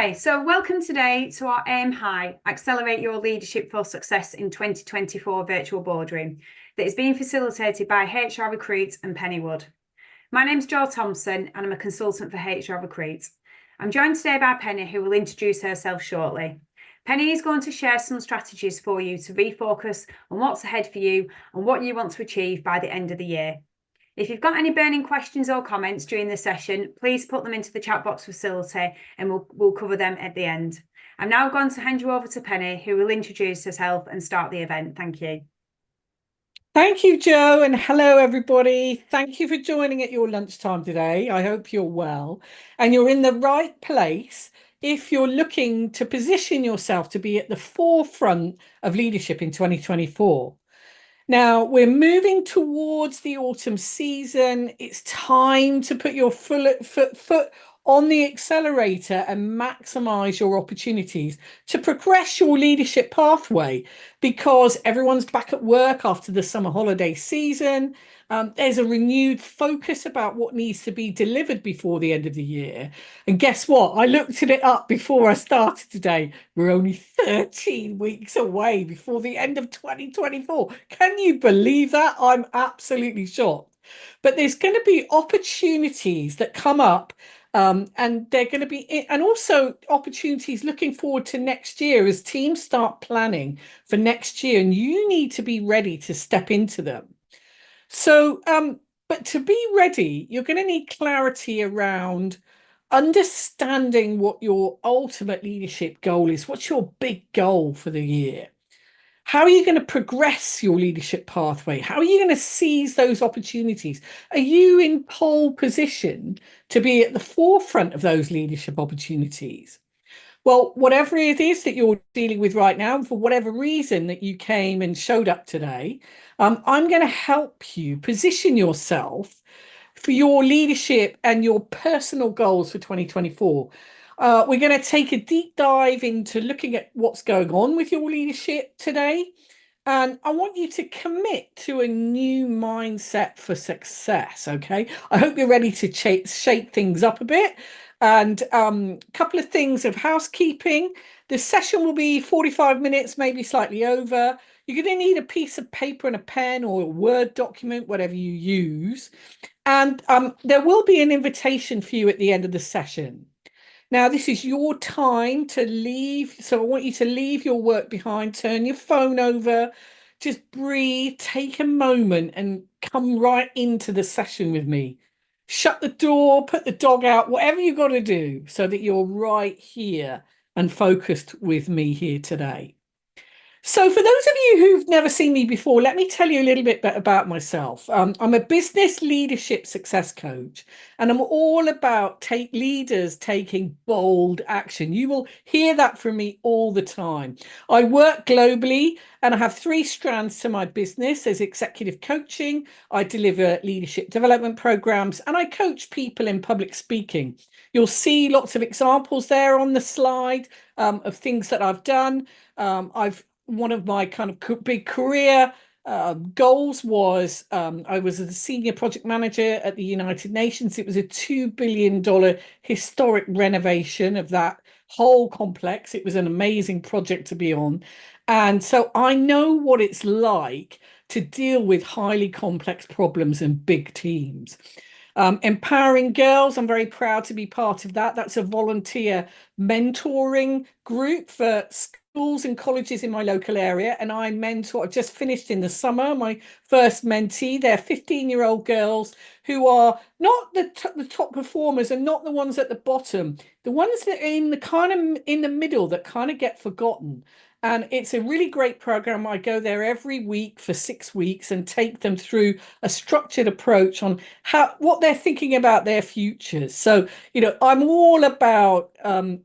Okay, so welcome today to our Aim High, Accelerate Your Leadership for Success in 2024 virtual boardroom that is being facilitated by HR Recruit and Penny Wood. My name's Jo Thompson and I'm a consultant for HR Recruit. I'm joined today by Penny, who will introduce herself shortly. Penny is going to share some strategies for you to refocus on what's ahead for you and what you want to achieve by the end of the year. If you've got any burning questions or comments during the session, please put them into the chat box facility and we'll cover them at the end. I'm now going to hand you over to Penny, who will introduce herself and start the event. Thank you. Thank you, Jo, and hello, everybody. Thank you for joining at your lunchtime today. I hope you're well and you're in the right place if you're looking to position yourself to be at the forefront of leadership in 2024. Now, we're moving towards the autumn season. It's time to put your foot on the accelerator and maximize your opportunities to progress your leadership pathway, because everyone's back at work after the summer holiday season. There's a renewed focus about what needs to be delivered before the end of the year. And guess what? I looked it up before I started today. We're only 13 weeks away before the end of 2024. Can you believe that? I'm absolutely shocked. But there's going to be opportunities that come up, and they're going to be, and also opportunities looking forward to next year as teams start planning for next year, and you need to be ready to step into them. So, but to be ready, you're going to need clarity around understanding what your ultimate leadership goal is. What's your big goal for the year? How are you going to progress your leadership pathway? How are you going to seize those opportunities? Are you in pole position to be at the forefront of those leadership opportunities? Well, whatever it is that you're dealing with right now, and for whatever reason that you came and showed up today, I'm going to help you position yourself for your leadership and your personal goals for 2024. We're going to take a deep dive into looking at what's going on with your leadership today. And I want you to commit to a new mindset for success, okay? I hope you're ready to shake things up a bit. And a couple of things of housekeeping. The session will be 45 minutes, maybe slightly over. You're going to need a piece of paper and a pen or a Word document, whatever you use. And there will be an invitation for you at the end of the session. Now, this is your time to leave. So I want you to leave your work behind, turn your phone over, just breathe, take a moment and come right into the session with me. Shut the door, put the dog out, whatever you've got to do so that you're right here and focused with me here today. So for those of you who've never seen me before, let me tell you a little bit about myself. I'm a business leadership success coach, and I'm all about leaders taking bold action. You will hear that from me all the time. I work globally and I have 3 strands to my business. There's executive coaching, I deliver leadership development programs, and I coach people in public speaking. You'll see lots of examples there on the slide of things that I've done. One of my kind of big career goals was I was the senior project manager at the United Nations. It was a $2 billion historic renovation of that whole complex. It was an amazing project to be on. And so I know what it's like to deal with highly complex problems and big teams. Empowering Girls, I'm very proud to be part of that. That's a volunteer mentoring group for schools and colleges in my local area. And I mentor, I've just finished in the summer, my first mentee. They're 15-year-old girls who are not the top performers and not the ones at the bottom, the ones that are in the kind of in the middle that kind of get forgotten. And it's a really great program. I go there every week for 6 weeks and take them through a structured approach on what they're thinking about their futures. So, I'm all about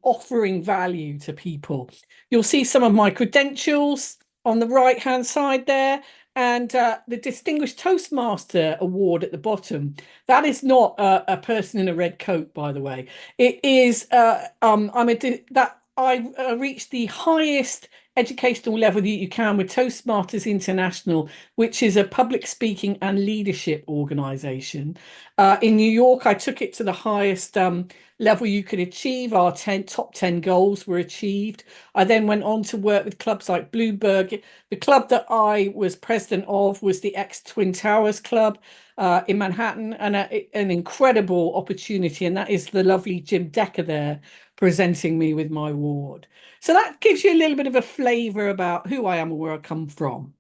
offering value to people. You'll see some of my credentials on the right-hand side there, and the Distinguished Toastmaster Award at the bottom. That is not a person in a red coat, by the way. It is I reached the highest educational level that you can with Toastmasters International, which is a public speaking and leadership organization. In New York, I took it to the highest level you could achieve. Our top 10 goals were achieved. I then went on to work with clubs like Bloomberg. The club that I was president of was the ex-Twin Towers Club in Manhattan, and an incredible opportunity. And that is the lovely Jim Decker there presenting me with my award. So that gives you a little bit of a flavour about who I am and where I come from.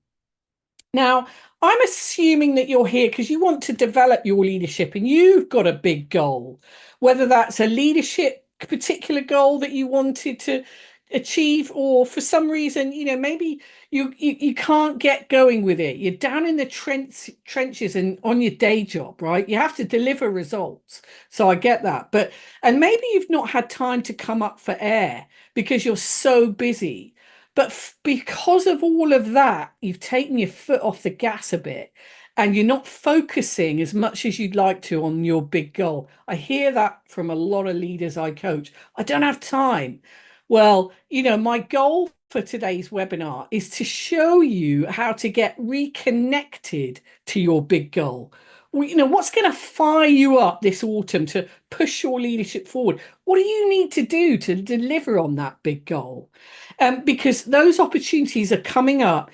Now, I'm assuming that you're here because you want to develop your leadership and you've got a big goal, whether that's a leadership particular goal that you wanted to achieve, or for some reason, maybe you can't get going with it. You're down in the trenches and on your day job, right? You have to deliver results. So I get that. And maybe you've not had time to come up for air because you're so busy. But because of all of that, you've taken your foot off the gas a bit and you're not focusing as much as you'd like to on your big goal. I hear that from a lot of leaders I coach. I don't have time. Well, my goal for today's webinar is to show you how to get reconnected to your big goal. What's going to fire you up this autumn to push your leadership forward? What do you need to do to deliver on that big goal? Because those opportunities are coming up.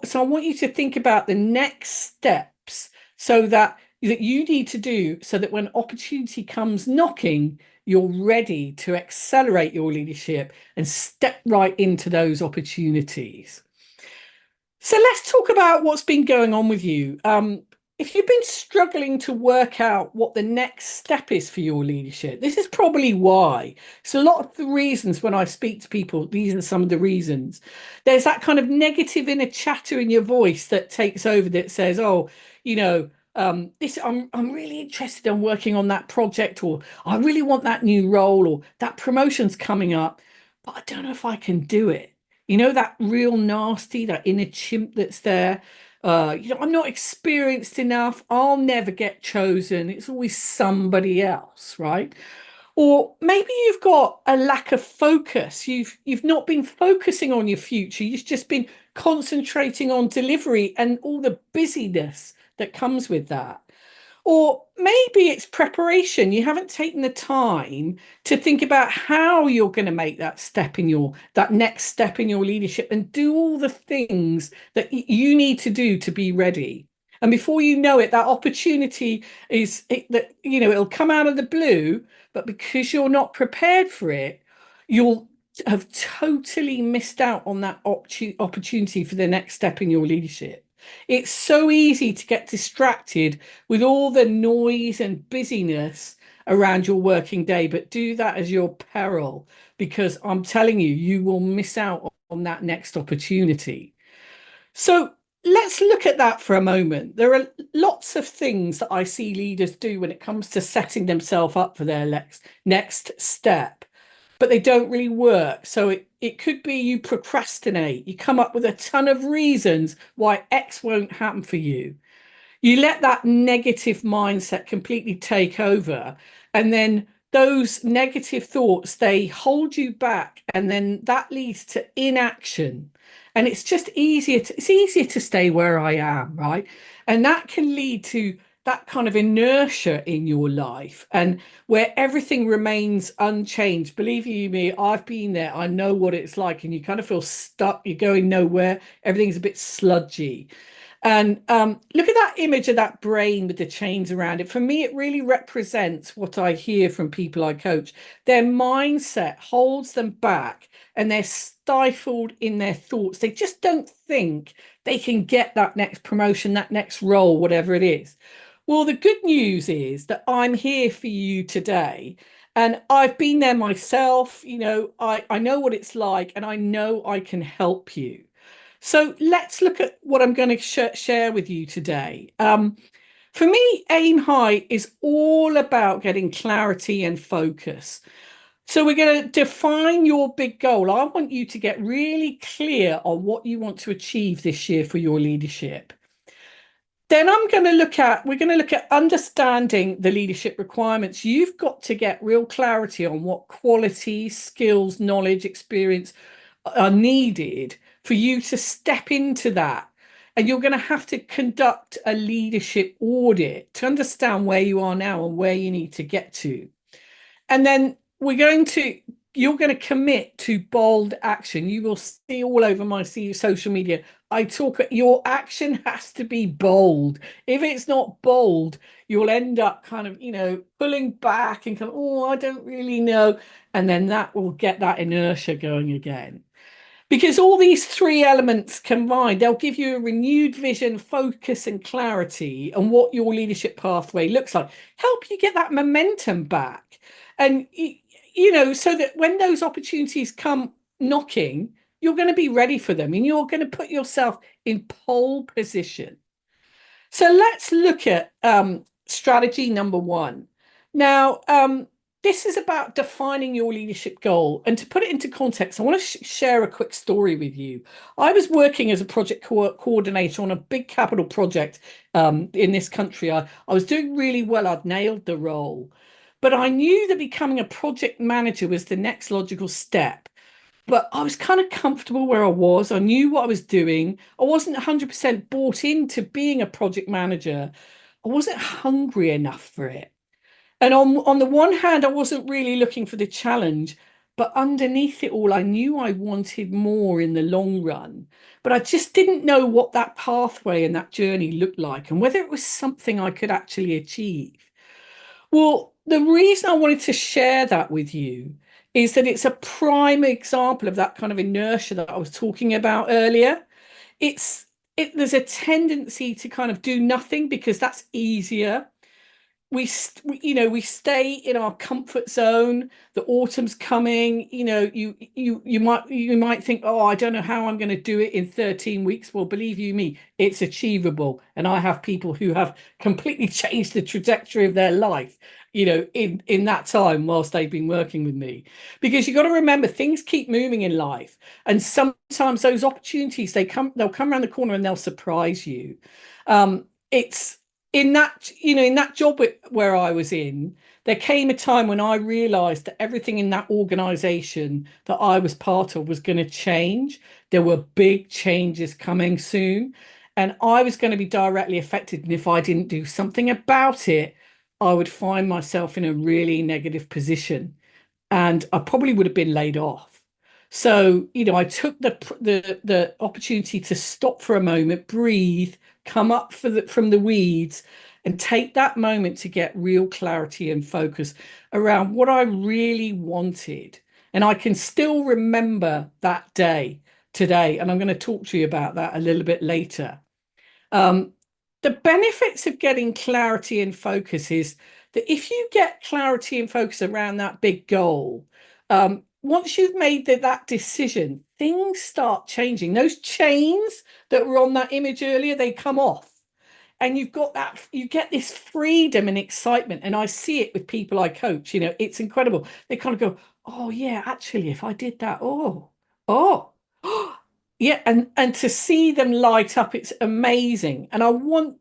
So I want you to think about the next steps that you need to do so that when opportunity comes knocking, you're ready to accelerate your leadership and step right into those opportunities. So let's talk about what's been going on with you. If you've been struggling to work out what the next step is for your leadership, this is probably why. So a lot of the reasons when I speak to people, these are some of the reasons. There's that kind of negative inner chatter in your voice that takes over that says, oh, I'm really interested in working on that project, or I really want that new role, or that promotion's coming up, but I don't know if I can do it. That real nasty, that inner chimp that's there. I'm not experienced enough. I'll never get chosen. It's always somebody else, right? Or maybe you've got a lack of focus. You've not been focusing on your future. You've just been concentrating on delivery and all the busyness that comes with that. Or maybe it's preparation. You haven't taken the time to think about how you're going to make that next step in your leadership and do all the things that you need to do to be ready. And before you know it, that opportunity it'll come out of the blue, but because you're not prepared for it, you'll have totally missed out on that opportunity for the next step in your leadership. It's so easy to get distracted with all the noise and busyness around your working day, but do that as your peril, because I'm telling you, you will miss out on that next opportunity. So let's look at that for a moment. There are lots of things that I see leaders do when it comes to setting themselves up for their next step, but they don't really work. So it could be you procrastinate. You come up with a ton of reasons why X won't happen for you. You let that negative mindset completely take over. And then those negative thoughts, they hold you back. And then that leads to inaction. And it's just easier to stay where I am, right? And that can lead to that kind of inertia in your life, and where everything remains unchanged. Believe you me, I've been there. I know what it's like, and you kind of feel stuck. You're going nowhere. Everything's a bit sludgy. And look at that image of that brain with the chains around it. For me, it really represents what I hear from people I coach. Their mindset holds them back and they're stifled in their thoughts. They just don't think they can get that next promotion, that next role, whatever it is. Well, the good news is that I'm here for you today. And I've been there myself. I know what it's like, and I know I can help you. So let's look at what I'm going to share with you today. For me, Aim High is all about getting clarity and focus. So we're going to define your big goal. I want you to get really clear on what you want to achieve this year for your leadership. Then we're going to look at understanding the leadership requirements. You've got to get real clarity on what qualities, skills, knowledge, experience are needed for you to step into that. And you're going to have to conduct a leadership audit to understand where you are now and where you need to get to. And then you're going to commit to bold action. You will see all over my social media. Your action has to be bold. If it's not bold, you'll end up kind of, pulling back and kind of, oh, I don't really know. And then that will get that inertia going again. Because all these three elements combined, they'll give you a renewed vision, focus, and clarity on what your leadership pathway looks like. Help you get that momentum back. And, so that when those opportunities come knocking, you're going to be ready for them and you're going to put yourself in pole position. So let's look at strategy number one. Now, this is about defining your leadership goal. And to put it into context, I want to share a quick story with you. I was working as a project coordinator on a big capital project in this country. I was doing really well. I'd nailed the role. But I knew that becoming a project manager was the next logical step. But I was kind of comfortable where I was. I knew what I was doing. I wasn't 100% bought into being a project manager. I wasn't hungry enough for it. And on the one hand, I wasn't really looking for the challenge, but underneath it all, I knew I wanted more in the long run. But I just didn't know what that pathway and that journey looked like and whether it was something I could actually achieve. Well, the reason I wanted to share that with you is that it's a prime example of that kind of inertia that I was talking about earlier. There's a tendency to kind of do nothing because that's easier. We stay in our comfort zone. The autumn's coming. You might think, oh, I don't know how I'm going to do it in 13 weeks. Well, believe you me, it's achievable. And I have people who have completely changed the trajectory of their life, in that time whilst they've been working with me. Because you've got to remember, things keep moving in life, and sometimes those opportunities they'll come around the corner and they'll surprise you. It's in that job where I was in, there came a time when I realized that everything in that organization that I was part of was going to change. There were big changes coming soon, and I was going to be directly affected. And if I didn't do something about it, I would find myself in a really negative position, and I probably would have been laid off. So, I took the opportunity to stop for a moment, breathe, come up from the weeds, and take that moment to get real clarity and focus around what I really wanted. And I can still remember that day today, and I'm going to talk to you about that a little bit later. The benefits of getting clarity and focus is that if you get clarity and focus around that big goal, once you've made that decision, things start changing. Those chains that were on that image earlier, they come off. And you get this freedom and excitement. And I see it with people I coach, it's incredible. They kind of go, oh yeah, actually, if I did that, oh, yeah. And to see them light up, it's amazing. And I want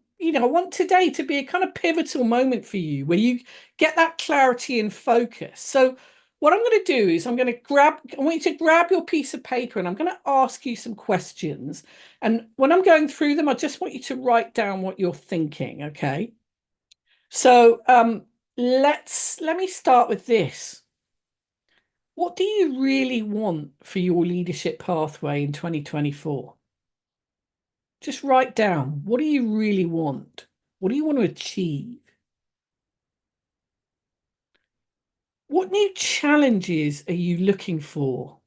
today to be a kind of pivotal moment for you where you get that clarity and focus. So what I'm going to do is I want you to grab your piece of paper and I'm going to ask you some questions. And when I'm going through them, I just want you to write down what you're thinking. Okay. So let me start with this. What do you really want for your leadership pathway in 2024? Just write down, what do you really want? What do you want to achieve? What new challenges are you looking for?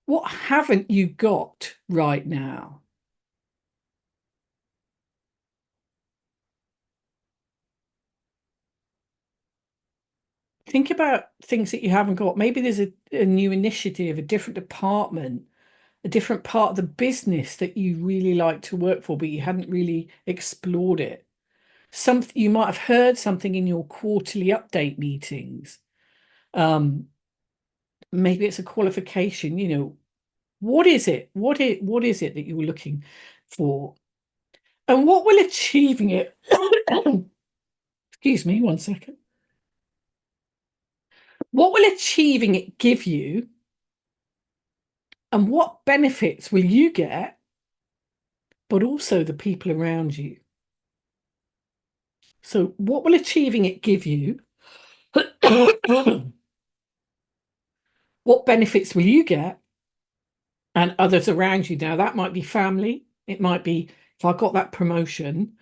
What haven't you got right now? Think about things that you haven't got. Maybe there's a new initiative, a different department, a different part of the business that you really like to work for, but you hadn't really explored it. You might have heard something in your quarterly update meetings. Maybe it's a qualification, what is it? What is it that you're looking for? And what will achieving it, excuse me, one second. What will achieving it give you? And what benefits will you get, but also the people around you? So, what will achieving it give you? What benefits will you get and others around you? Now, that might be family. It might be if I got that promotion,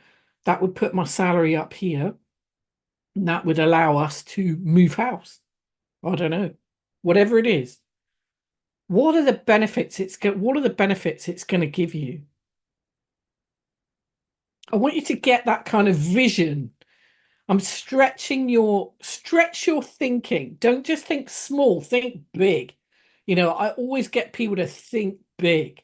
that would put my salary up here. And that would allow us to move house. I don't know. Whatever it is. What are the benefits what are the benefits it's going to give you? I want you to get that kind of vision. I'm stretch your thinking. Don't just think small, think big. I always get people to think big.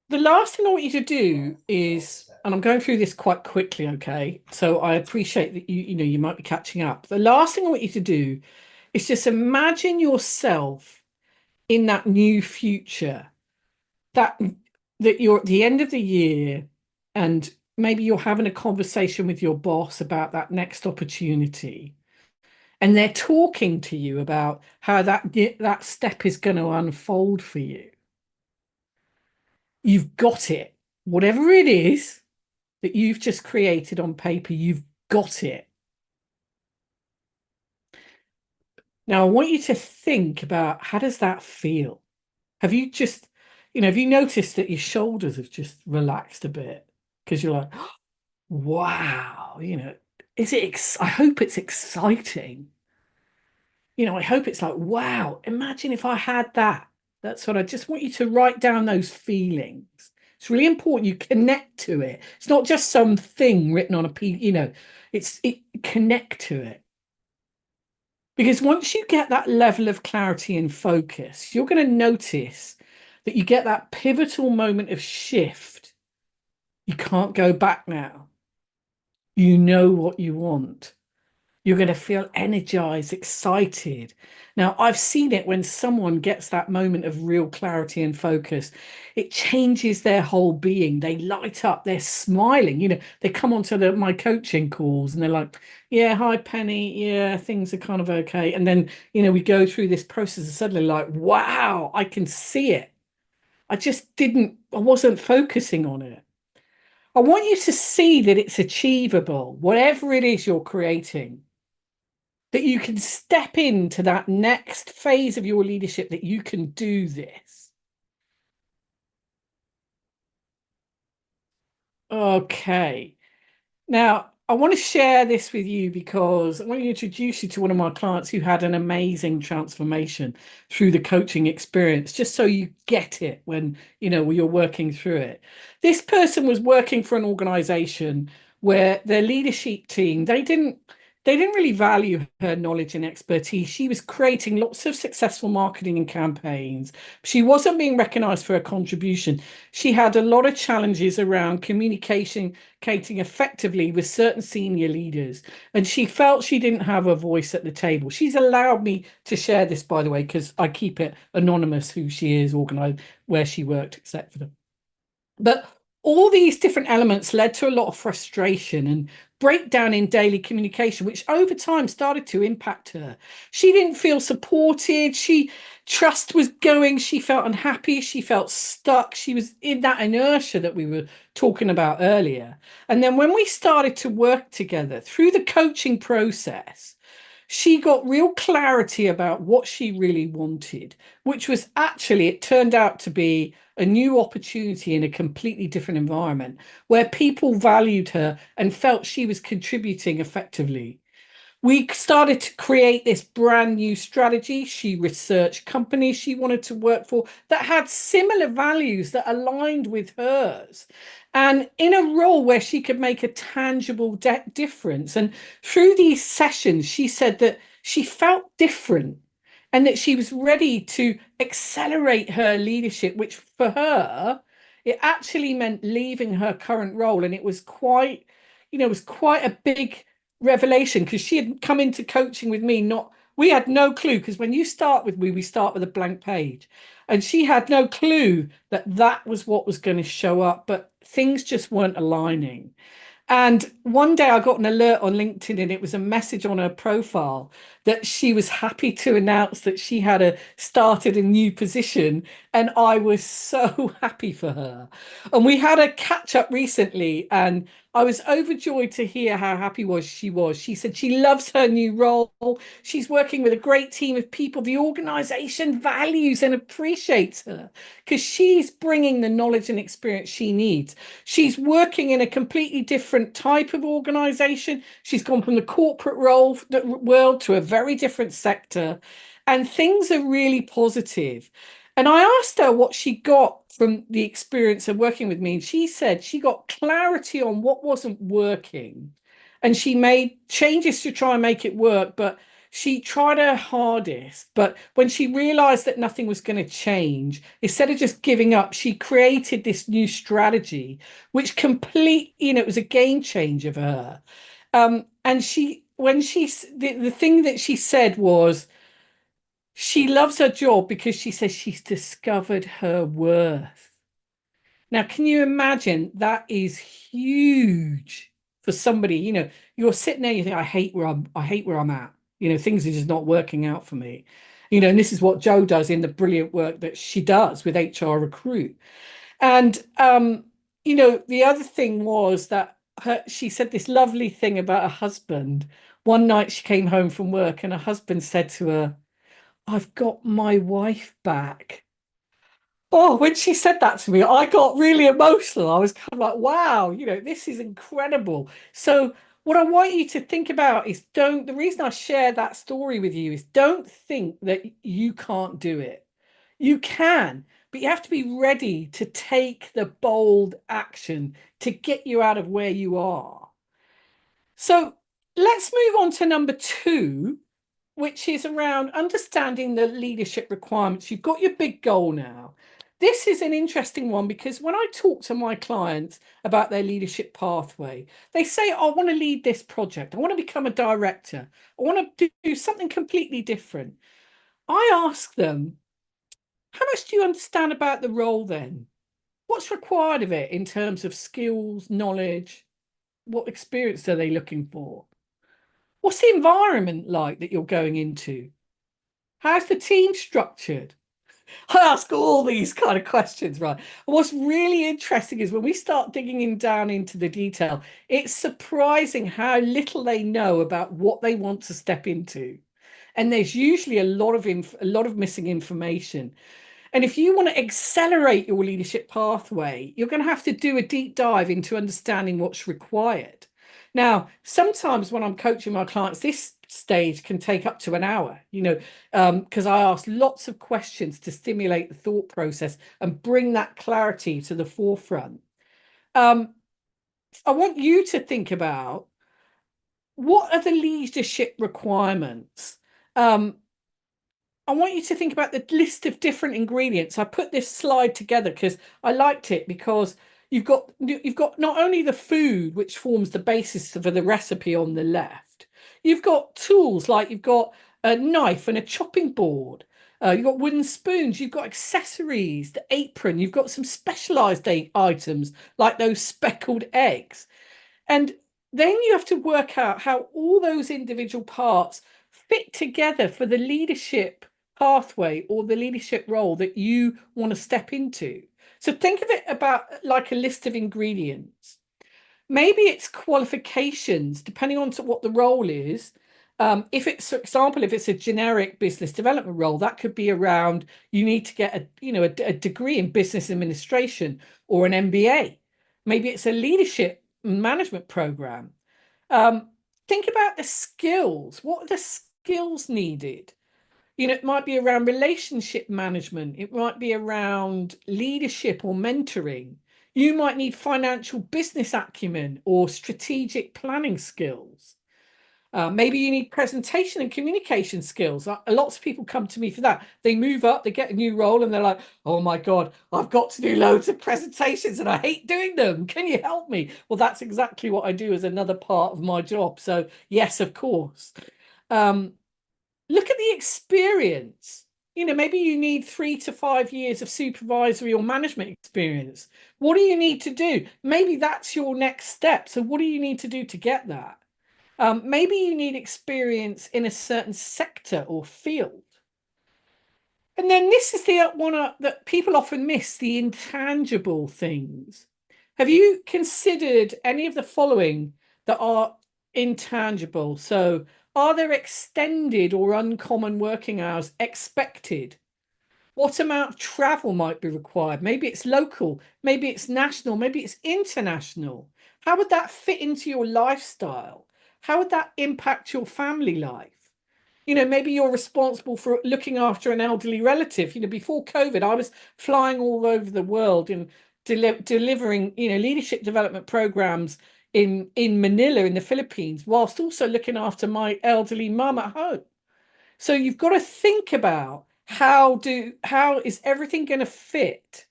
The last thing I want you to do is, and I'm going through this quite quickly, okay? So I appreciate that you might be catching up. The last thing I want you to do is just imagine yourself in that new future, that you're at the end of the year and maybe you're having a conversation with your boss about that next opportunity, and they're talking to you about how that step is going to unfold for you. You've got it. Whatever it is that you've just created on paper, you've got it. Now, I want you to think about, how does that feel? Have you noticed that your shoulders have just relaxed a bit? Because you're like, wow, I hope it's exciting. I hope it's like, wow, imagine if I had that. That's what I just want you to write down, those feelings. It's really important you connect to it. It's not just some thing written on a piece, connect to it. Because once you get that level of clarity and focus, you're going to notice that you get that pivotal moment of shift. You can't go back now. You know what you want. You're going to feel energized, excited. Now, I've seen it when someone gets that moment of real clarity and focus, it changes their whole being. They light up, they're smiling. They come onto my coaching calls and they're like, yeah, hi, Penny. Yeah, things are kind of okay. And then, we go through this process and suddenly like, wow, I can see it. I wasn't focusing on it. I want you to see that it's achievable, whatever it is you're creating, that you can step into that next phase of your leadership, that you can do this. Okay. Now, I want to share this with you because I want to introduce you to one of my clients who had an amazing transformation through the coaching experience, just so you get it when you're working through it. This person was working for an organization where their leadership team, they didn't really value her knowledge and expertise. She was creating lots of successful marketing and campaigns. She wasn't being recognized for her contribution. She had a lot of challenges around communicating effectively with certain senior leaders, and she felt she didn't have a voice at the table. She's allowed me to share this, by the way, because I keep it anonymous who she is, organized, where she worked, etc. But all these different elements led to a lot of frustration and breakdown in daily communication, which over time started to impact her. She didn't feel supported. Trust was going. She felt unhappy. She felt stuck. She was in that inertia that we were talking about earlier. And then when we started to work together through the coaching process, she got real clarity about what she really wanted, which was actually, it turned out to be a new opportunity in a completely different environment where people valued her and felt she was contributing effectively. We started to create this brand new strategy. She researched companies she wanted to work for that had similar values that aligned with hers, and in a role where she could make a tangible difference. And through these sessions, she said that she felt different and that she was ready to accelerate her leadership, which for her, it actually meant leaving her current role. And it was quite a big revelation, because she had come into coaching with me, we had no clue, because when you start with me, we start with a blank page, and she had no clue that was what was going to show up, but things just weren't aligning. And one day I got an alert on LinkedIn and it was a message on her profile that she was happy to announce that she had started a new position. And I was so happy for her. And we had a catch up recently and I was overjoyed to hear how happy she was. She said she loves her new role. She's working with a great team of people. The organization values and appreciates her because she's bringing the knowledge and experience she needs. She's working in a completely different type of organization. She's gone from the corporate world to a very different sector, and things are really positive. And I asked her what she got from the experience of working with me, and she said she got clarity on what wasn't working, and she made changes to try and make it work, but she tried her hardest. But when she realized that nothing was going to change, instead of just giving up, she created this new strategy, which it was a game changer for her. And the thing that she said was she loves her job because she says she's discovered her worth. Now, can you imagine? That is huge for somebody. You're sitting there, you think, I hate where I'm at. Things are just not working out for me. And this is what Jo does in the brilliant work that she does with HR Recruit. And the other thing was that she said this lovely thing about her husband. One night she came home from work and her husband said to her, "I've got my wife back." Oh, when she said that to me, I got really emotional. I was kind of like, wow, this is incredible. So, what I want you to think about is the reason I share that story with you is don't think that you can't do it. You can, but you have to be ready to take the bold action to get you out of where you are. So, let's move on to number 2, which is around understanding the leadership requirements. You've got your big goal now. This is an interesting one because when I talk to my clients about their leadership pathway, they say, I want to lead this project. I want to become a director. I want to do something completely different. I ask them, how much do you understand about the role then? What's required of it in terms of skills, knowledge? What experience are they looking for? What's the environment like that you're going into? How's the team structured? I ask all these kind of questions, right? And what's really interesting is when we start digging down into the detail, it's surprising how little they know about what they want to step into. And there's usually a lot of missing information. And if you want to accelerate your leadership pathway, you're going to have to do a deep dive into understanding what's required. Now, sometimes when I'm coaching my clients, this stage can take up to an hour, because I ask lots of questions to stimulate the thought process and bring that clarity to the forefront. I want you to think about what are the leadership requirements. I want you to think about the list of different ingredients. I put this slide together because I liked it because you've got not only the food, which forms the basis for the recipe on the left, you've got tools like you've got a knife and a chopping board. You've got wooden spoons, you've got accessories, the apron, you've got some specialized items like those speckled eggs. And then you have to work out how all those individual parts fit together for the leadership pathway or the leadership role that you want to step into. So think of it about like a list of ingredients. Maybe it's qualifications, depending on what the role is. If it's, for example, if it's a generic business development role, that could be around you need to get a degree in business administration or an MBA. Maybe it's a leadership management program. Think about the skills. What are the skills needed? It might be around relationship management. It might be around leadership or mentoring. You might need financial business acumen or strategic planning skills. Maybe you need presentation and communication skills. Lots of people come to me for that. They move up, they get a new role, and they're like, oh my God, I've got to do loads of presentations and I hate doing them. Can you help me? Well, that's exactly what I do as another part of my job. So yes, of course. Look at the experience. maybe you need 3 to 5 years of supervisory or management experience. What do you need to do? Maybe that's your next step. So what do you need to do to get that? Maybe you need experience in a certain sector or field. And then this is the one that people often miss, the intangible things. Have you considered any of the following that are intangible? So are there extended or uncommon working hours expected? What amount of travel might be required? Maybe it's local, maybe it's national, maybe it's international. How would that fit into your lifestyle? How would that impact your family life? Maybe you're responsible for looking after an elderly relative. Before COVID, I was flying all over the world and delivering, leadership development programs in Manila in the Philippines, whilst also looking after my elderly mum at home. So you've got to think about how is everything going to fit?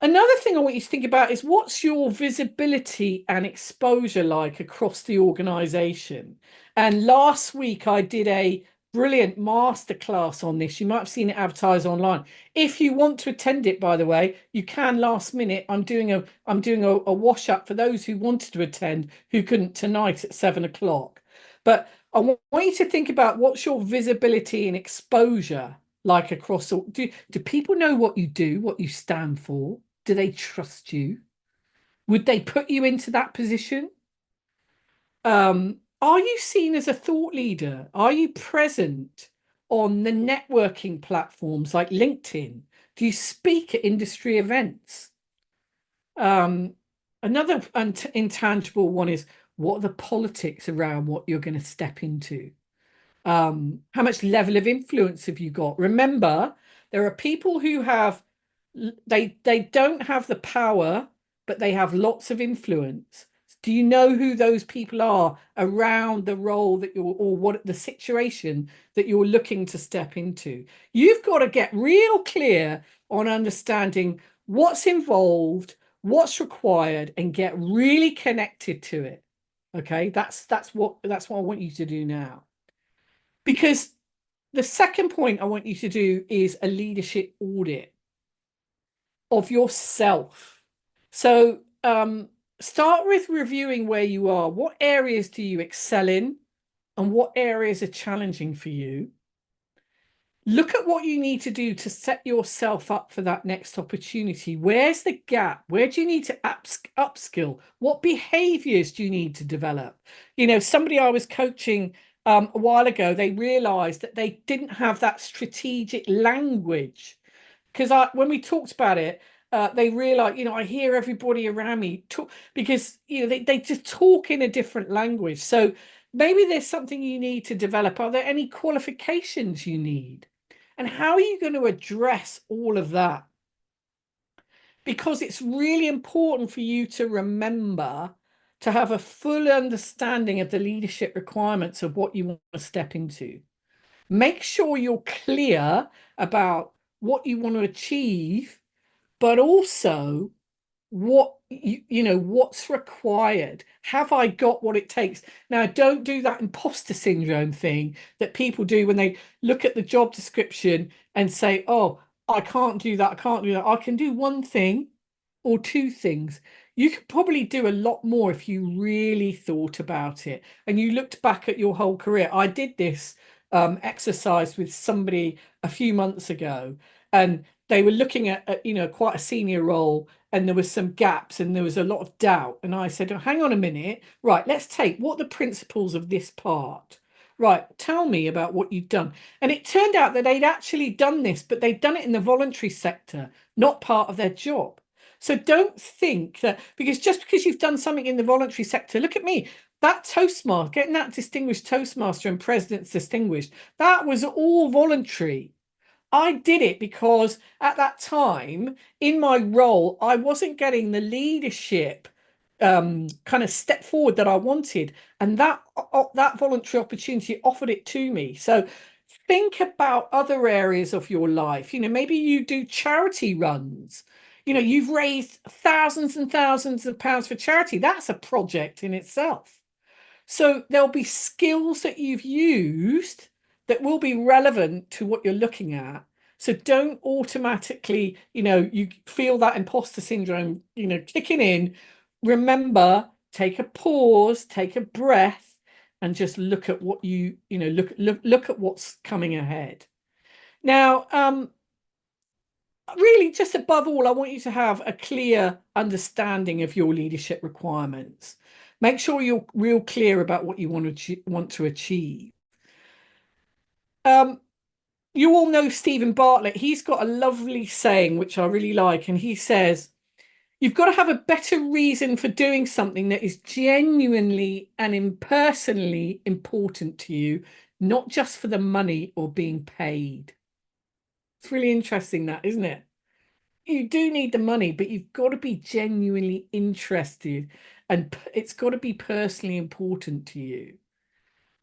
Another thing I want you to think about is what's your visibility and exposure like across the organization? And last week I did a brilliant masterclass on this. You might have seen it advertised online. If you want to attend it, by the way, you can last minute. I'm doing a wash up for those who wanted to attend who couldn't tonight at 7 o'clock. But I want you to think about what's your visibility and exposure like across all. Do people know what you do, what you stand for? Do they trust you? Would they put you into that position? Are you seen as a thought leader? Are you present on the networking platforms like LinkedIn? Do you speak at industry events? Another intangible one is, what are the politics around what you're going to step into? How much level of influence have you got? Remember, there are people who have they don't have the power, but they have lots of influence. Do you know who those people are around the role that you're, or what the situation that you're looking to step into? You've got to get real clear on understanding what's involved, what's required, and get really connected to it. Okay, that's what I want you to do now. Because the second point I want you to do is a leadership audit of yourself. So start with reviewing where you are. What areas do you excel in and what areas are challenging for you? Look at what you need to do to set yourself up for that next opportunity. Where's the gap? Where do you need to upskill? What behaviors do you need to develop? Somebody I was coaching a while ago, they realized that they didn't have that strategic language. Because when we talked about it, they realized, I hear everybody around me talk, because, they just talk in a different language. So maybe there's something you need to develop. Are there any qualifications you need? And how are you going to address all of that? Because it's really important for you to remember to have a full understanding of the leadership requirements of what you want to step into. Make sure you're clear about what you want to achieve, but also what's required. Have I got what it takes? Now, don't do that imposter syndrome thing that people do when they look at the job description and say, oh, I can't do that, I can't do that. I can do one thing or two things. You could probably do a lot more if you really thought about it and you looked back at your whole career. I did this exercise with somebody a few months ago, and they were looking at quite a senior role, and there was some gaps and there was a lot of doubt. And I said, oh, hang on a minute, right, let's take what are the principles of this part. Right, tell me about what you've done. And it turned out that they'd actually done this, but they'd done it in the voluntary sector, not part of their job. So don't think that just because you've done something in the voluntary sector, look at me, that Toastmaster, getting that distinguished Toastmaster and President's Distinguished, that was all voluntary. I did it because at that time in my role, I wasn't getting the leadership kind of step forward that I wanted. And that voluntary opportunity offered it to me. So think about other areas of your life. Maybe you do charity runs. You've raised thousands and thousands of pounds for charity. That's a project in itself. So there'll be skills that you've used that will be relevant to what you're looking at. So don't automatically, you feel that imposter syndrome, kicking in. Remember, take a pause, take a breath, and just look at what look at what's coming ahead. Now, really, just above all, I want you to have a clear understanding of your leadership requirements. Make sure you're real clear about what you want to achieve. You all know Stephen Bartlett. He's got a lovely saying, which I really like. And he says, you've got to have a better reason for doing something that is genuinely and impersonally important to you, not just for the money or being paid. It's really interesting, that, isn't it? You do need the money, but you've got to be genuinely interested, and it's got to be personally important to you.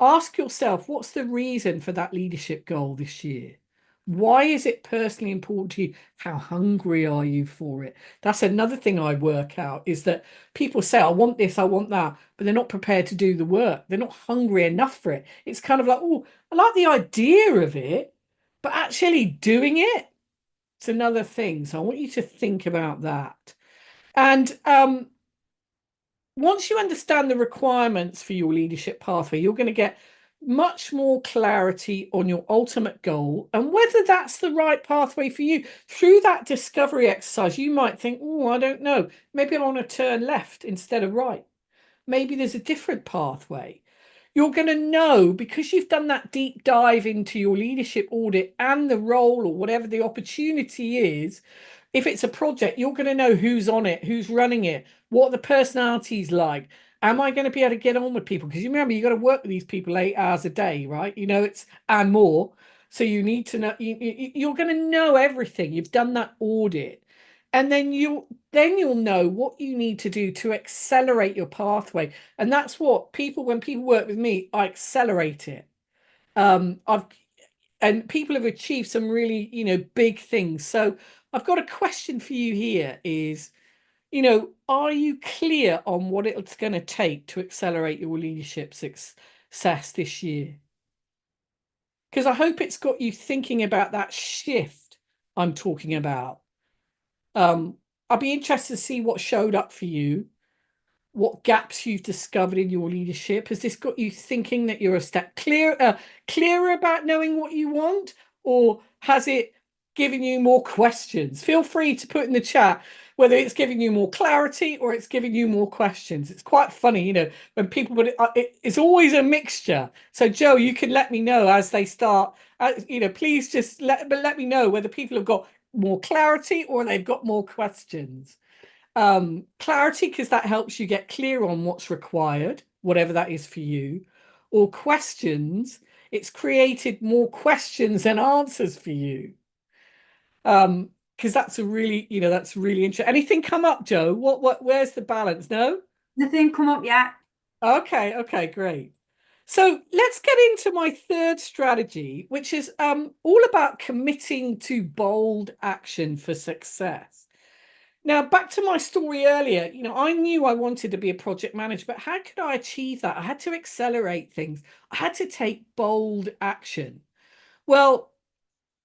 Ask yourself, what's the reason for that leadership goal this year? Why is it personally important to you? How hungry are you for it? That's another thing I work out, is that people say, I want this, I want that, but they're not prepared to do the work. They're not hungry enough for it. It's kind of like, oh, I like the idea of it, but actually doing it, it's another thing. So I want you to think about that. And once you understand the requirements for your leadership pathway, you're going to get much more clarity on your ultimate goal and whether that's the right pathway for you. Through that discovery exercise, you might think, oh, I don't know, maybe I want to turn left instead of right. Maybe there's a different pathway. You're going to know, because you've done that deep dive into your leadership audit and the role or whatever the opportunity is. If it's a project, you're going to know who's on it, who's running it, what the personality's like. Am I going to be able to get on with people? Because you remember, you've got to work with these people 8 hours a day, right? It's and more. So you need to know, you're going to know everything. You've done that audit. And then you'll know what you need to do to accelerate your pathway. And that's what when people work with me, I accelerate it. And people have achieved some really, big things. So I've got a question for you here is, are you clear on what it's going to take to accelerate your leadership success this year? Because I hope it's got you thinking about that shift I'm talking about. I'd be interested to see what showed up for you, what gaps you've discovered in your leadership. Has this got you thinking that you're a step clearer about knowing what you want, or has it given you more questions? Feel free to put in the chat whether it's giving you more clarity or it's giving you more questions. It's quite funny, when people put it's always a mixture. So Joe, you can let me know as they start. Please just let me know whether people have got more clarity or they've got more questions. Clarity, because that helps you get clear on what's required, whatever that is for you. Or questions, it's created more questions than answers for you. Because that's really interesting. Anything come up, Joe? Where's the balance? No? Nothing come up yet. Okay, great. So let's get into my third strategy, which is all about committing to bold action for success. Now, back to my story earlier, I knew I wanted to be a project manager, but how could I achieve that? I had to accelerate things. I had to take bold action. Well,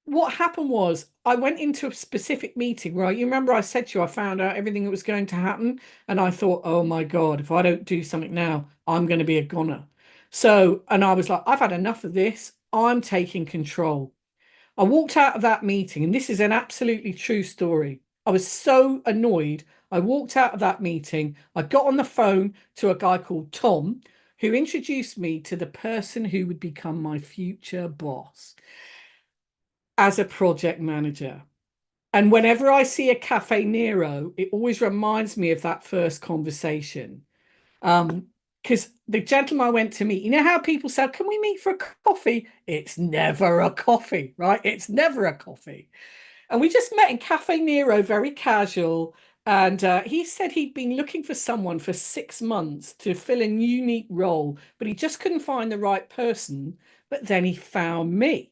what happened was I went into a specific meeting, right? You remember I said to you, I found out everything that was going to happen. And I thought, oh my God, if I don't do something now, I'm going to be a goner. And I was like, I've had enough of this. I'm taking control. I walked out of that meeting, and this is an absolutely true story. I was so annoyed. I walked out of that meeting. I got on the phone to a guy called Tom, who introduced me to the person who would become my future boss as a project manager. And whenever I see a Caffè Nero, it always reminds me of that first conversation. Because the gentleman I went to meet, how people said, can we meet for a coffee? It's never a coffee, right? It's never a coffee. And we just met in Caffè Nero, very casual. And he said he'd been looking for someone for 6 months to fill a unique role, but he just couldn't find the right person. But then he found me.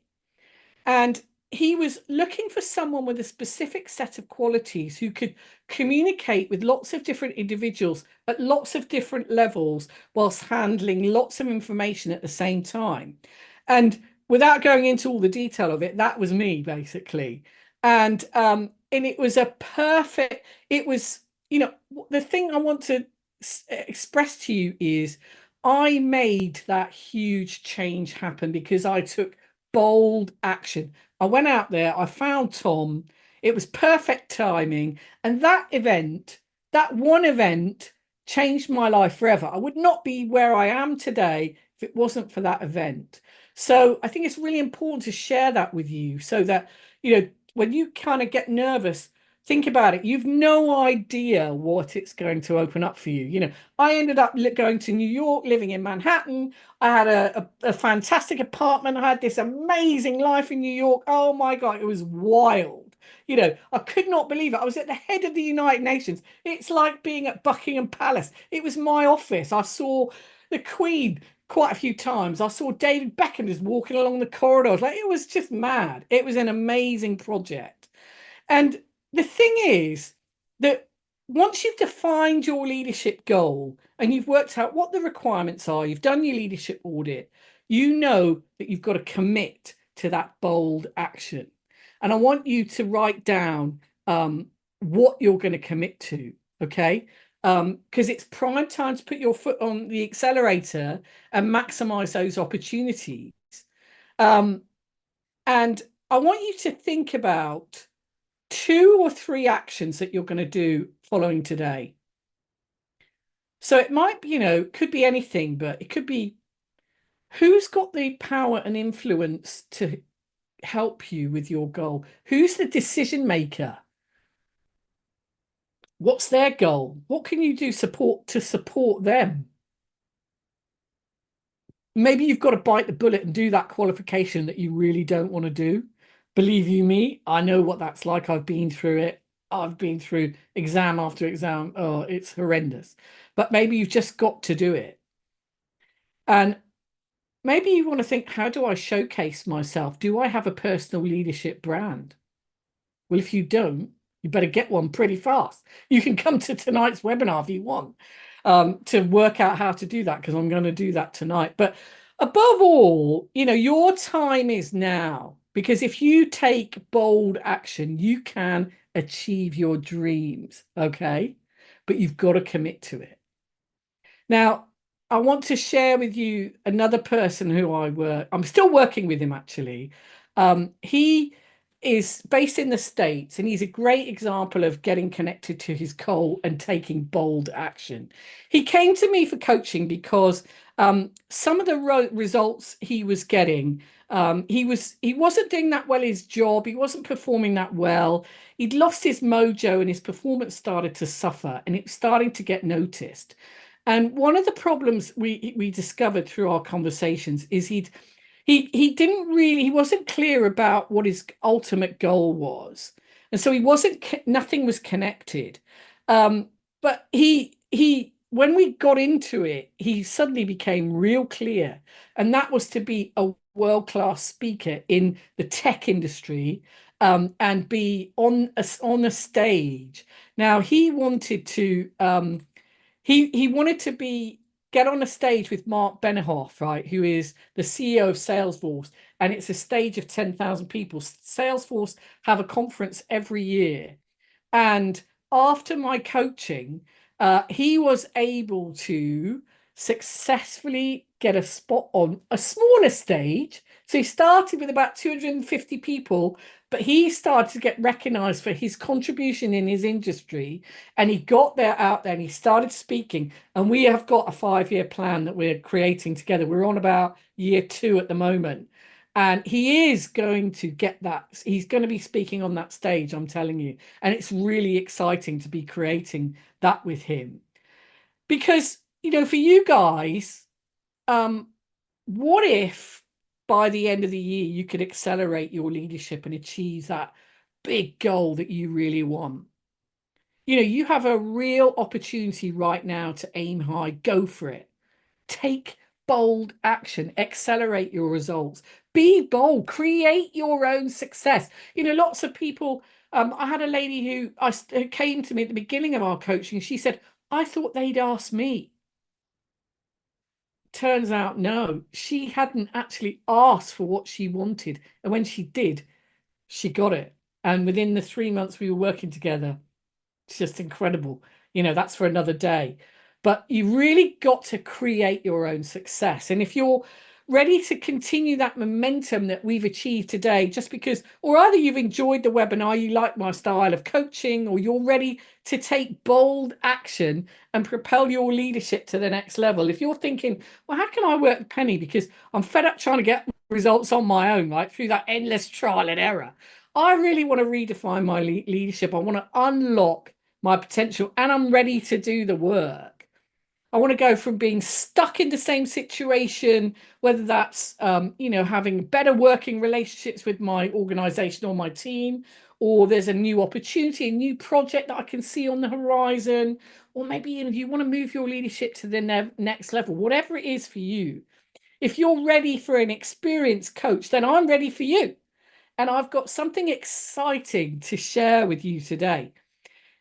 And he was looking for someone with a specific set of qualities who could communicate with lots of different individuals at lots of different levels whilst handling lots of information at the same time. And without going into all the detail of it, that was me basically. And it was a perfect, it was, you know, the thing I want to express to you is I made that huge change happen because I took bold action. I went out there, I found Tom, it was perfect timing. And that event, that one event, changed my life forever. I would not be where I am today if it wasn't for that event. So I think it's really important to share that with you so that, you know, when you kind of get nervous, think about it. You've no idea what it's going to open up for you. You know, I ended up going to New York, living in Manhattan. I had a fantastic apartment. I had this amazing life in New York. Oh my God, it was wild. You know, I could not believe it. I was at the head of the United Nations. It's like being at Buckingham Palace. It was my office. I saw the Queen quite a few times. I saw David Beckham just walking along the corridors. Like, it was just mad. It was an amazing project. And the thing is that once you've defined your leadership goal and you've worked out what the requirements are, you've done your leadership audit, you know that you've got to commit to that bold action. And I want you to write down what you're going to commit to, okay? Because it's prime time to put your foot on the accelerator and maximize those opportunities. Um, and I want you to think about 2 or 3 actions that you're going to do following today. So it might be, you know, could be anything, but it could be who's got the power and influence to help you with your goal? Who's the decision maker? What's their goal? What can you do to support them? Maybe you've got to bite the bullet and do that qualification that you really don't want to do. Believe you me, I know what that's like. I've been through it. I've been through exam after exam. Oh, it's horrendous. But maybe you've just got to do it. And maybe you want to think, how do I showcase myself? Do I have a personal leadership brand? Well, if you don't, you better get one pretty fast. You can come to tonight's webinar if you want to work out how to do that, because I'm going to do that tonight. But above all, you know, your time is now, because if you take bold action, you can achieve your dreams, okay? But you've got to commit to it. Now, I want to share with you another person who I'm still working with him actually. He is based in the States and he's a great example of getting connected to his goal and taking bold action. He came to me for coaching because some of the results he was getting, he wasn't doing that well his job. He wasn't performing that well. He'd lost his mojo and his performance started to suffer and it was starting to get noticed. And one of the problems we discovered through our conversations is he wasn't clear about what his ultimate goal was, and so nothing was connected. But he when we got into it, he suddenly became real clear, and that was to be a world-class speaker in the tech industry, and be on a stage. Now he wanted to. He wanted to get on a stage with Mark Benioff, right, who is the CEO of Salesforce, and it's a stage of 10,000 people. Salesforce have a conference every year, and after my coaching, he was able to successfully get a spot on a smaller stage. So he started with about 250 people, but he started to get recognized for his contribution in his industry. And he got there out there and he started speaking. And we have got a 5-year plan that we're creating together. We're on about year 2 at the moment. And he is going to get that. He's going to be speaking on that stage, I'm telling you. And it's really exciting to be creating that with him. Because, you know, for you guys, what if by the end of the year you could accelerate your leadership and achieve that big goal that you really want? You know, you have a real opportunity right now to aim high, go for it. Take bold action, accelerate your results, be bold, create your own success. You know, lots of people, I had a lady who came to me at the beginning of our coaching. She said, I thought they'd ask me turns out, no, she hadn't actually asked for what she wanted. And when she did, she got it. And within the 3 months we were working together, it's just incredible. That's for another day. But you really got to create your own success. And if you're ready to continue that momentum that we've achieved today, just because, or either you've enjoyed the webinar, you like my style of coaching, or you're ready to take bold action and propel your leadership to the next level. If you're thinking, well, how can I work with Penny? Because I'm fed up trying to get results on my own, right? Through that endless trial and error. I really want to redefine my leadership. I want to unlock my potential, and I'm ready to do the work. I want to go from being stuck in the same situation, whether that's having better working relationships with my organization or my team, or there's a new opportunity, a new project that I can see on the horizon, or maybe you want to move your leadership to the next level, whatever it is for you. If you're ready for an experienced coach, then I'm ready for you. And I've got something exciting to share with you today.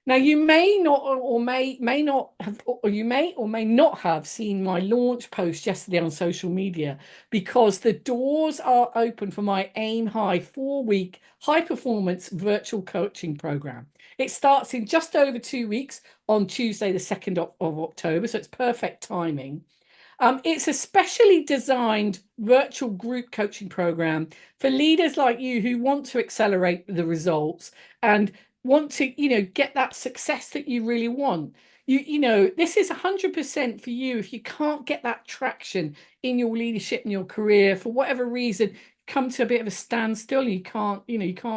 Now, you may not or may not have, or you may or may not have seen my launch post yesterday on social media, because the doors are open for my Aim High 4-week high performance virtual coaching program. It starts in just over 2 weeks on Tuesday, the 2nd of October. So it's perfect timing. It's a specially designed virtual group coaching program for leaders like you who want to accelerate the results and want to, get that success that you really want. This is 100% for you. If you can't get that traction in your leadership and your career, for whatever reason, come to a bit of a standstill, you can't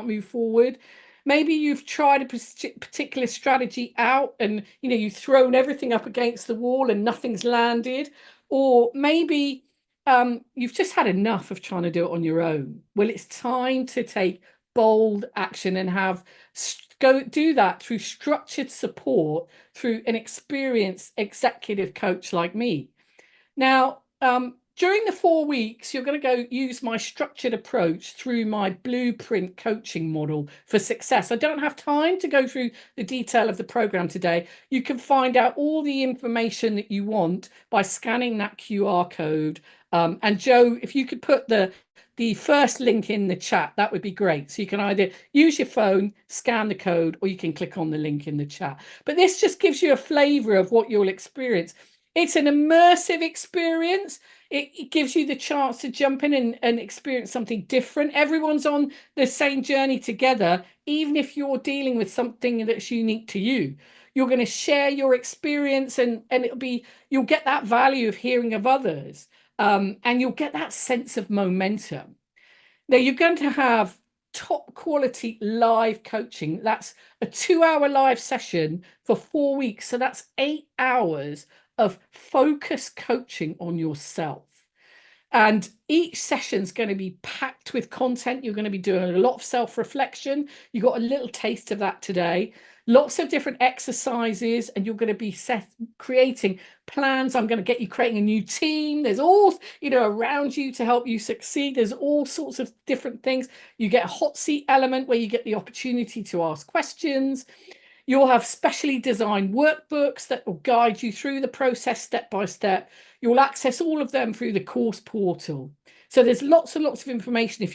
move forward. Maybe you've tried a particular strategy out and, you've thrown everything up against the wall and nothing's landed. Or maybe you've just had enough of trying to do it on your own. Well, it's time to take bold action and go do that through structured support through an experienced executive coach like me. Now, during the 4 weeks, you're going to go use my structured approach through my blueprint coaching model for success. I don't have time to go through the detail of the program today. You can find out all the information that you want by scanning that QR code. And Joe, if you could put the first link in the chat, that would be great. So you can either use your phone, scan the code, or you can click on the link in the chat. But this just gives you a flavor of what you'll experience. It's an immersive experience. It gives you the chance to jump in and experience something different. Everyone's on the same journey together, even if you're dealing with something that's unique to you. You're going to share your experience and you'll get that value of hearing of others. And you'll get that sense of momentum. Now, you're going to have top quality live coaching. That's a 2-hour live session for 4 weeks. So that's 8 hours of focused coaching on yourself. And each session's going to be packed with content. You're going to be doing a lot of self-reflection. You got a little taste of that today. Lots of different exercises, and you're going to be creating plans. I'm going to get you creating a new team. There's all, around you to help you succeed. There's all sorts of different things. You get a hot seat element where you get the opportunity to ask questions. You'll have specially designed workbooks that will guide you through the process step by step. You'll access all of them through the course portal. So there's lots and lots of information.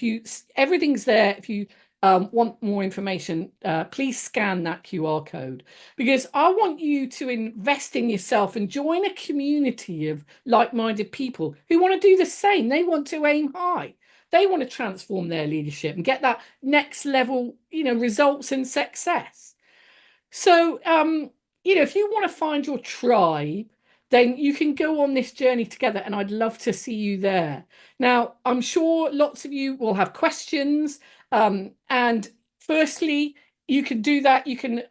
Everything's there. If you want more information, please scan that QR code, because I want you to invest in yourself and join a community of like-minded people who want to do the same. They want to aim high. They want to transform their leadership and get that next level, results and success. So, if you want to find your tribe, then you can go on this journey together, and I'd love to see you there. Now, I'm sure lots of you will have questions. And firstly, you can do that. You can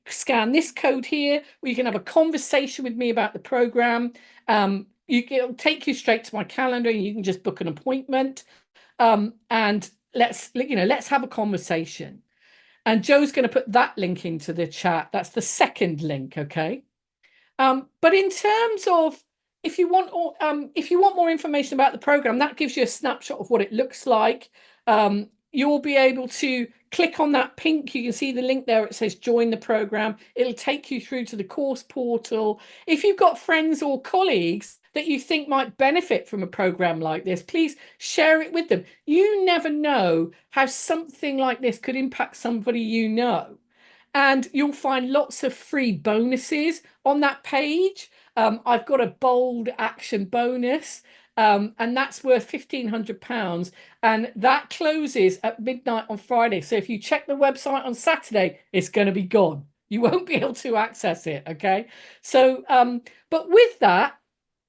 scan this code here, where you can have a conversation with me about the program. It'll take you straight to my calendar, and you can just book an appointment. And let's have a conversation. And Joe's going to put that link into the chat. That's the second link, okay? But in terms of if you want more information about the program, that gives you a snapshot of what it looks like. You'll be able to click on that pink. You can see the link there. It says join the program. It'll take you through to the course portal. If you've got friends or colleagues that you think might benefit from a program like this, please share it with them. You never know how something like this could impact somebody you know. And you'll find lots of free bonuses on that page. I've got a bold action bonus, and that's worth £1,500. And that closes at midnight on Friday. So if you check the website on Saturday, it's going to be gone. You won't be able to access it. Okay. So, but with that,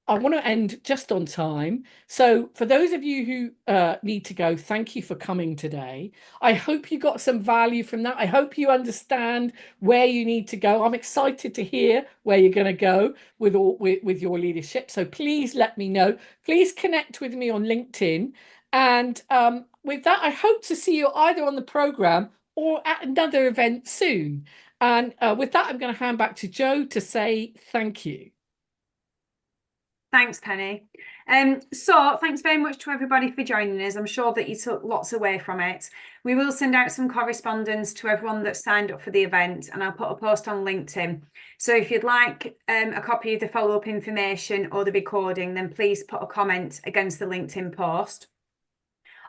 I want to end just on time. So for those of you who need to go, thank you for coming today. I hope you got some value from that. I hope you understand where you need to go. I'm excited to hear where you're going to go with your leadership. So please let me know. Please connect with me on LinkedIn. And with that, I hope to see you either on the program or at another event soon. And with that, I'm going to hand back to Jo to say thank you. Thanks, Penny. So thanks very much to everybody for joining us. I'm sure that you took lots away from it. We will send out some correspondence to everyone that signed up for the event, and I'll put a post on LinkedIn. So if you'd like a copy of the follow-up information or the recording, then please put a comment against the LinkedIn post.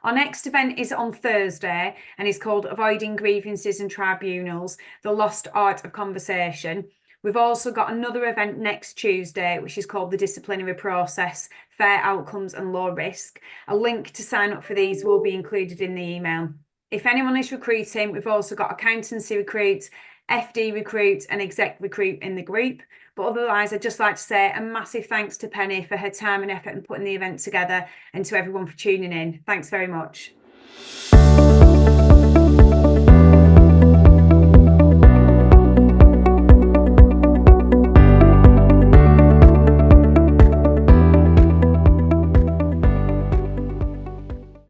Our next event is on Thursday and is called Avoiding Grievances and Tribunals, The Lost Art of Conversation. We've also got another event next Tuesday, which is called The Disciplinary Process, Fair Outcomes and Low Risk. A link to sign up for these will be included in the email. If anyone is recruiting, we've also got accountancy recruit, FD recruit and exec recruit in the group. But otherwise, I'd just like to say a massive thanks to Penny for her time and effort in putting the event together, and to everyone for tuning in. Thanks very much.